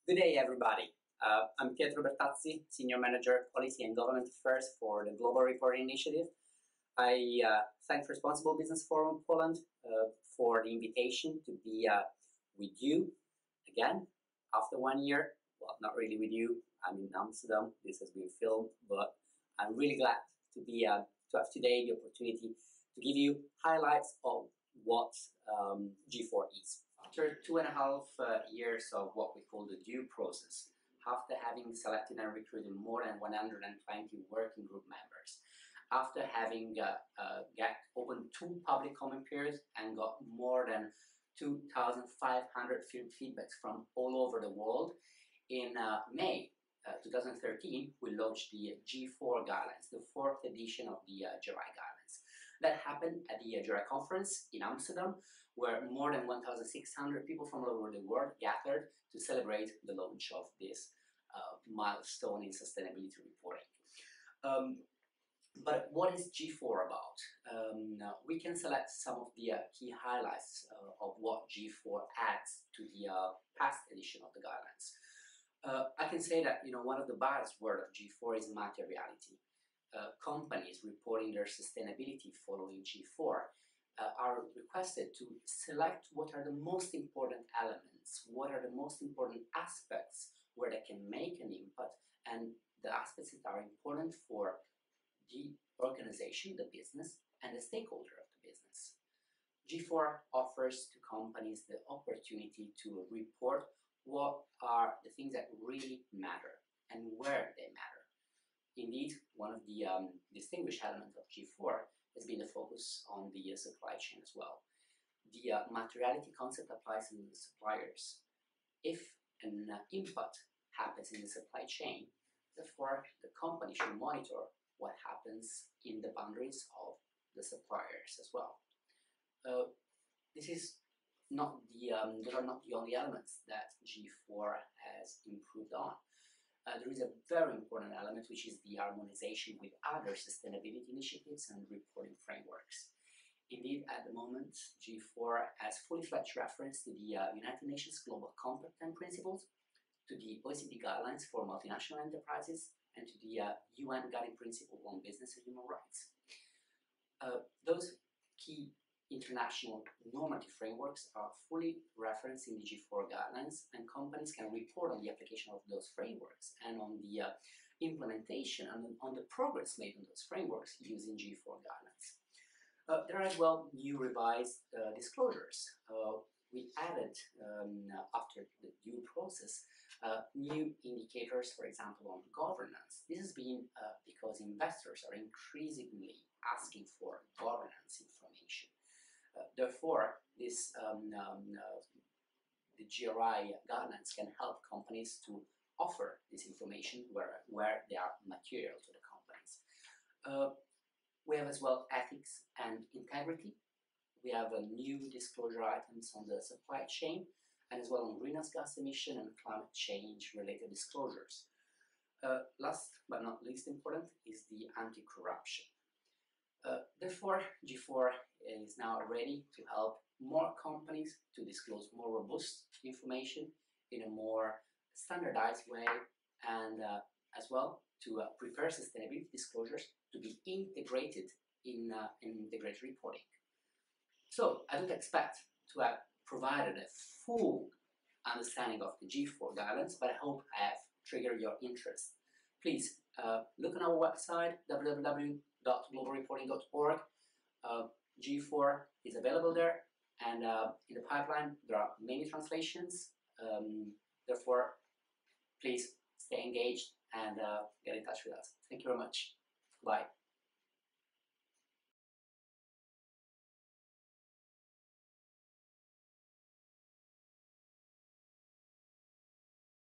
Good day, everybody. I'm Pietro Bertazzi, Senior Manager, Policy and Government Affairs for the Global Reporting Initiative. I thank Responsible Business Forum Poland for the invitation to be with you again after 1 year. Well, not really with you. I'm in Amsterdam. This has been filmed, but I'm really glad to be to have today the opportunity to give you highlights of what G4 is. After 2.5 years of what we call the due process, after having selected and recruited more than 120 working group members, after having opened 2 public comment periods and got more than 2,500 feedbacks from all over the world, in May 2013, we launched the G4 guidelines, the 4th edition of the GRI guidelines. That happened at the GRI conference in Amsterdam, where more than 1,600 people from all over the world gathered to celebrate the launch of this milestone in sustainability reporting. But what is G4 about? We can select some of the key highlights of what G4 adds to the past edition of the guidelines. I can say that one of the buzzwords of G4 is materiality. Companies reporting their sustainability following G4 are requested to select what are the most important elements, what are the most important aspects where they can make an impact, and the aspects that are important for the organization, the business, and the stakeholder of the business. G4 offers to companies the opportunity to report what are the things that really matter and where they matter. Indeed, one of the distinguished elements of G4 has been the focus on the supply chain as well. The materiality concept applies to the suppliers. If an input happens in the supply chain, therefore the company should monitor what happens in the boundaries of the suppliers as well. Those are not the only elements that G4 has improved on. There is a very important element, which is the harmonization with other sustainability initiatives and reporting frameworks. Indeed, at the moment, G4 has fully fledged reference to the United Nations Global Compact Principles, to the OECD guidelines for multinational enterprises, and to the UN Guiding Principle on Business and Human Rights. Those key international normative frameworks are fully referenced in the G4 guidelines, and companies can report on the application of those frameworks and on the implementation and on the progress made on those frameworks using G4 guidelines. There are as well new revised disclosures. We added, after the due process, new indicators, for example, on governance. This has been because investors are increasingly asking for governance information. Therefore, the GRI guidelines can help companies to offer this information where they are material to the companies. We have as well ethics and integrity. We have new disclosure items on the supply chain, and as well on greenhouse gas emission and climate change related disclosures. Last but not least important is the anti-corruption. Therefore, G4 is now ready to help more companies to disclose more robust information in a more standardized way, and as well to prepare sustainability disclosures to be integrated in integrated reporting. So I don't expect to have provided a full understanding of the G4 guidelines, but I hope I have triggered your interest. Please look on our website, www.globalreporting.org. G4 is available there, and in the pipeline there are many translations. Therefore, please stay engaged and get in touch with us. Thank you very much. Bye.